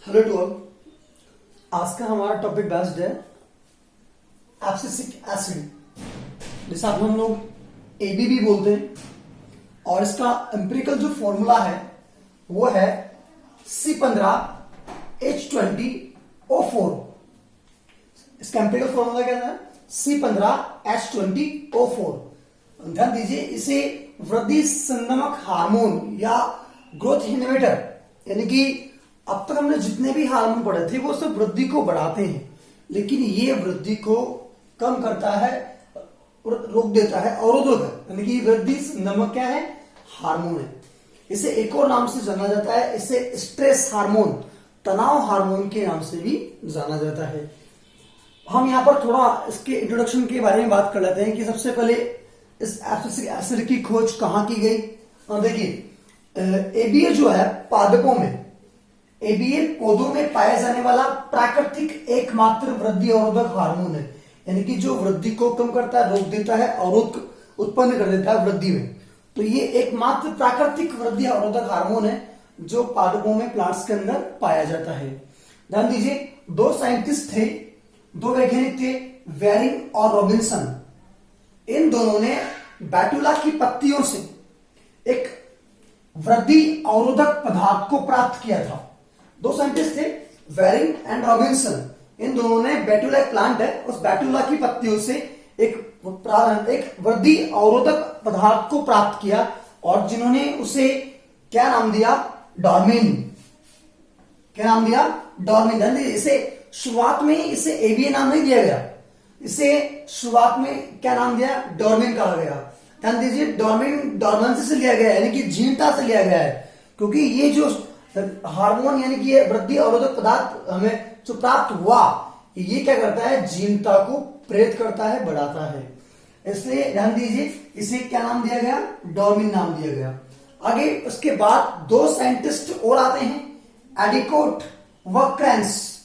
Hello to all. आज का हमारा टॉपिक बेस्ड है एब्सिसिक एसिड, जिसे हम लोग एबीबी बोलते हैं। और इसका एम्पिरिकल जो फॉर्मूला है वो है C15H20O4। इसका एम्पिरिकल फॉर्मूला क्या है? C15H20O4। ध्यान दीजिए, इसे वृद्धि संदमक हार्मोन या ग्रोथ इनहिबिटर, यानी कि अब तक हमने जितने भी हार्मोन पढ़े थे वो सब वृद्धि को बढ़ाते हैं, लेकिन ये वृद्धि को कम करता है, रोक देता है, अवरोधक है। यानी कि वृद्धि संदमक क्या है? हार्मोन है। इसे एक और नाम से जाना जाता है, इसे स्ट्रेस हार्मोन, तनाव हार्मोन के नाम से भी जाना जाता है। हम यहाँ पर थोड़ा इसके इंट्रोडक्शन के बारे में बात कर लेते हैं कि सबसे पहले इस एब्सिसिक एसिड की खोज कहाँ की गई। देखिए, एबीए जो है पादपों में, एबीए पौधों में पाया जाने वाला प्राकृतिक एकमात्र वृद्धि अवरोधक हार्मोन है। यानी कि जो वृद्धि को कम करता है, रोक देता है, अवरोध उत्पन्न कर देता है वृद्धि में। तो ये एकमात्र प्राकृतिक वृद्धि अवरोधक हार्मोन है जो पादपों में, प्लांट्स के अंदर पाया जाता है। ध्यान दीजिए, दो साइंटिस्ट थे, दो वैज्ञानिक थे, वेरिंग और रॉबिन्सन। इन दोनों ने बैटुला की पत्तियों से एक वृद्धि अवरोधक पदार्थ को प्राप्त किया था। दो साइंटिस्ट थे, वेरिंग एंड रॉबिन्सन। इन दोनों ने बैटुला, एक प्लांट है, उस बैटुला की पत्तियों से एक वृद्धि अवरोधक पदार्थ को प्राप्त किया और जिन्होंने उसे क्या नाम दिया? डॉर्मिन। क्या नाम दिया? डॉर्मिन। इसे शुरुआत में इसे एबीए नाम नहीं दिया गया, इसे शुरुआत में क्या नाम दिया? डॉर्मिन कहा गया। ध्यान दीजिए, डॉर्मिन डॉर्मेंसी से लिया गया है, यानी कि जीर्णता से लिया गया है, क्योंकि ये जो हार्मोन यानी कि ये वृद्धि अवरोधक पदार्थ हमें जो प्राप्त हुआ, ये क्या करता है? जीर्णता को प्रेरित करता है, बढ़ाता है। इसलिए ध्यान दीजिए, इसे क्या नाम दिया गया? डॉर्मिन नाम दिया गया। आगे उसके बाद दो साइंटिस्ट और आते हैं, एडिकोट व क्रेंस।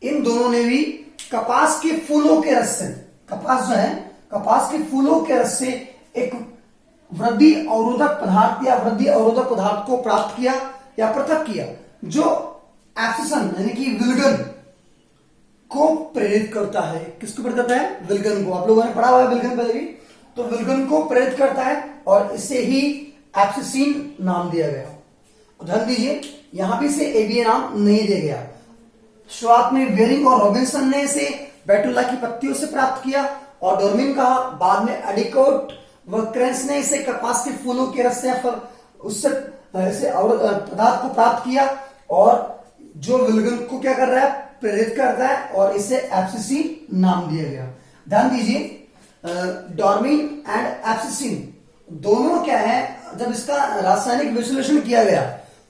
इन दोनों ने भी कपास के फूलों के रस से, कपास जो है, कपास के फूलों के रस से एक वृद्धि अवरोधक पदार्थ या वृद्धि अवरोधक पदार्थ को प्राप्त किया या पृथक किया, जो एब्सिसन यानी कि विल्गन को प्रेरित करता है। किसको प्रेरित करता है? विल्गन को। आप लोगों ने पढ़ा हुआ है विल्गन पहले भी। तो विल्गन को प्रेरित करता है और इसे ही एब्सिसिन नाम दिया गया। ध्यान दीजिए, यहां भी इसे एबीए नाम नहीं दिया गया। शुरुआत में वेरिंग और रॉबिन्सन ने इसे बैटुला की पत्तियों से प्राप्त किया और डॉर्मिन कहा। बाद में एडिकोट व क्रेंस ने इसे कपास के फूलों के रस से उससे पदार्थ को प्राप्त किया और जो विल्गन को क्या कर रहा है? प्रेरित करता है और इसे एब्सिसिन नाम दिया गया। ध्यान दीजिए, डॉर्मिन एंड एब्सिसिन दोनों क्या है? जब इसका रासायनिक विश्लेषण किया गया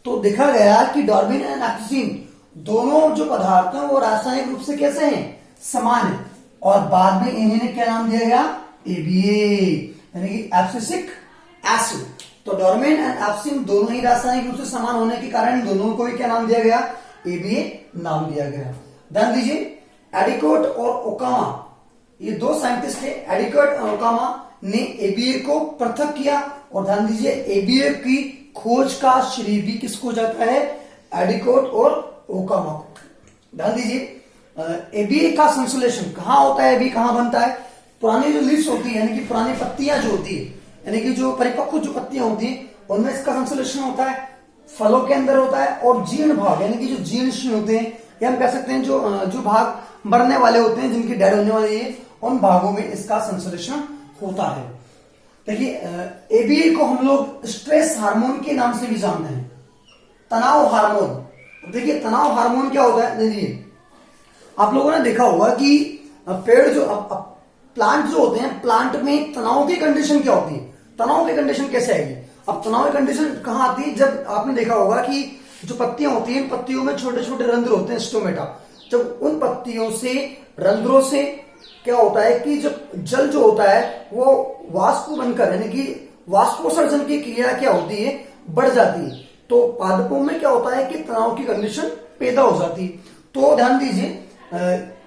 तो देखा गया कि डॉर्मिन एंड एब्सिसिन दोनों जो पदार्थ हैं वो रासायनिक रूप से कैसे हैं? समान है। और बाद में इन्हें क्या नाम दिया गया? एबीए, यानी कि एब्सिसिक एसिड। तो डॉर्मिन एंड एब्सिसिन दोनों ही रासायनिक रूप से समान होने के कारण दोनों को भी क्या नाम दिया गया? एबीए नाम दिया गया। ध्यान दीजिए, एडिकोट और ओकामा, ये दो साइंटिस्ट थे, एडिकोट और ओकामा ने एबीए को पृथक किया। और ध्यान दीजिए, एबीए की खोज का श्रेय भी किसको जाता है? एडिकोट और ओकामा को। ध्यान दीजिए, एबीए का संश्लेषण कहां होता है? एबीए कहां बनता है? पुरानी जो लीव्स होती है, यानी कि पुरानी पत्तियां जो होती है, यानी कि जो परिपक्व जो पत्तियां होती है, उनमें इसका संश्लेषण होता है, फलों के अंदर होता है। और जीर्ण भाग, यानी कि जो जीर्ण होते हैं, या हम कह सकते हैं जो भाग मरने वाले होते हैं, जिनकी डेड होने वाली है, उन भागों में इसका संश्लेषण होता है। देखिए, एबीए को हम लोग स्ट्रेस हार्मोन के नाम से भी जानते हैं, तनाव हार्मोन। देखिए, तनाव हार्मोन क्या होता है? देखिए, आप लोगों ने देखा होगा कि पेड़ जो प्लांट जो होते हैं, प्लांट में तनाव की कंडीशन क्या होती है? तनाव की कंडीशन कैसे आएगी? अब तनाव की कंडीशन कहां आती है? जब आपने देखा होगा कि जो पत्तियां होती हैं, पत्तियों में छोटे छोटे रंध्र होते हैं, स्टोमेटा। जब उन पत्तियों से, रंध्रों से क्या होता है कि जब जल जो होता है वो वाष्प बनकर, यानी कि वाष्पोत्सर्जन की क्रिया क्या होती है? बढ़ जाती है। तो पादपों में क्या होता है कि तनाव की कंडीशन पैदा हो जाती है। तो ध्यान दीजिए,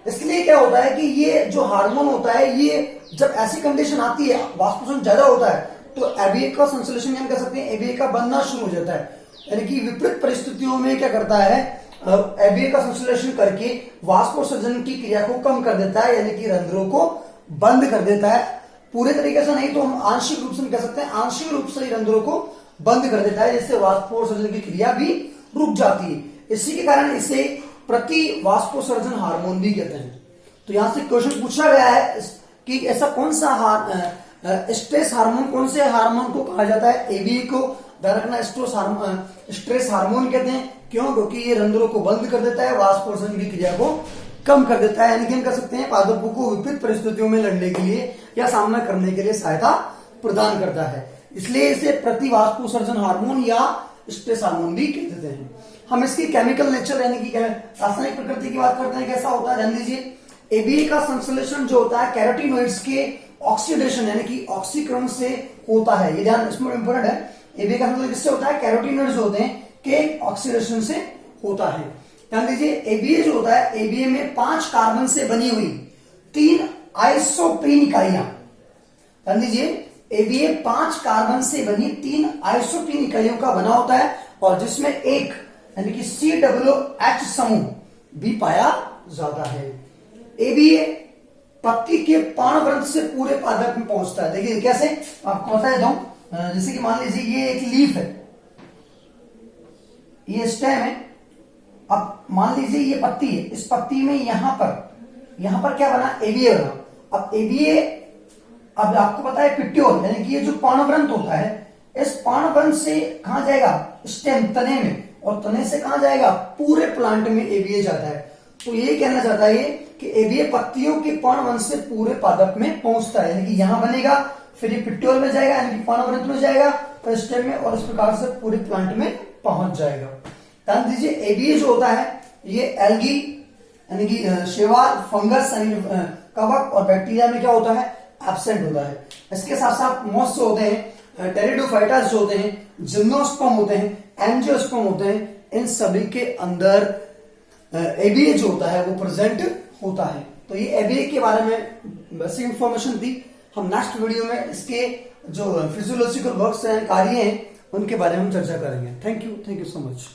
इसलिए क्या होता है कि ये जो हार्मोन होता है, ये जब ऐसी कंडीशन आती है, वाष्पोत्सर्जन ज्यादा होता है, तो एबीए का संश्लेषण हम कह सकते हैं, एबीए का बनना शुरू हो जाता है। यानी कि विपरीत परिस्थितियों में क्या करता है? एबीए का संश्लेषण करके वाष्पोत्सर्जन की क्रिया को कम कर देता है, यानी कि रंध्रों को बंद कर देता है। पूरे तरीके से नहीं तो हम आंशिक रूप से कह सकते हैं, आंशिक रूप से रंध्रों को बंद कर देता है, जिससे वाष्पोत्सर्जन की क्रिया भी रुक जाती है। इसी के कारण इसे प्रति वाष्पोत्सर्जन हार्मोन भी कहते हैं। तो यहां से क्वेश्चन पूछा गया है कि ऐसा कौन सा स्ट्रेस हार्मोन, कौन से हार्मोन को कहा जाता है? एबीए को ध्यान रखना, स्ट्रेस हार्मोन कहते हैं। क्यों? क्योंकि ये रंध्रों को बंद कर देता है, वाष्पोत्सर्जन की क्रिया को कम कर देता है, यानी कि हम कह सकते हैं पादपों को विपरीत परिस्थितियों में लड़ने के लिए या सामना करने के लिए सहायता प्रदान करता है। इसलिए इसे प्रति वाष्पोत्सर्जन हार्मोन या स्ट्रेस हार्मोन भी कह देते हैं। हम इसकी केमिकल नेचर यानी कि रासायनिक प्रकृति की बात करते हैं, कैसा होता है ध्यान दीजिए। एबीए का संश्लेषण जो होता है कैरोटीनॉइड्स के ऑक्सीडेशन यानी कि ऑक्सीकरण से होता है। ये ध्यान इसमें इंपॉर्टेंट है। एबीए का संश्लेषण किससे होता है? कैरोटीनॉइड्स होते हैं के ऑक्सीडेशन से होता है। ध्यान दीजिए, एबीए जो होता है, एबीए में 5 कार्बन से बनी हुई 3 आइसोप्रीन इकाइयां। ध्यान दीजिए, एबीए 5 कार्बन से बनी 3 आइसोप्रीन इकाइयों का बना होता है, और जिसमें एक यानी कि COOH समूह भी पाया जाता है। एबीए पत्ती के पर्णवृंत से पूरे पादप में पहुंचता है। देखिए कैसे, आपको बता देता हूं। जैसे कि मान लीजिए ये एक लीफ है, ये स्टेम है। अब मान लीजिए ये पत्ती है, इस पत्ती में यहां पर क्या बना? एबीए बना। अब एबीए, अब आपको पता है पिट्योल यानी कि ये जो पर्णवृंत होता है, इस पर्णवृंत से कहां जाएगा? स्टेम, तने में, और तने से कहां जाएगा? पूरे प्लांट में एबीए जाता है। तो ये कहना चाहता है कि एबीए पत्तियों के पर्णवृंत से पूरे पादप में पहुंचता है, यानी कि यहां बनेगा, फिर ये पिट्योल में जाएगा यानी कि पर्णवृंत में जाएगा, फिर स्टेम में, और इस प्रकार से पूरे प्लांट में पहुंच जाएगा। ध्यान दीजिए, एबीए जो होता है ये एल्गी यानी कि शैवाल, फंगस यानी कवक, और बैक्टीरिया में क्या होता है? एब्सेंट होता है। इसके साथ साथ मॉस जो होते हैं, टेरिडोफाइटास जो होते हैं, जिम्नोस्पर्म होते हैं, एंजियोस्पर्म होते हैं, इन सभी के अंदर एबीए जो होता है वो प्रेजेंट होता है। तो ये एबीए के बारे में बेसिक इंफॉर्मेशन थी। हम नेक्स्ट वीडियो में इसके जो फिजियोलॉजिकल वर्क्स हैं, कार्य हैं, उनके बारे में हम चर्चा करेंगे। Thank you so much.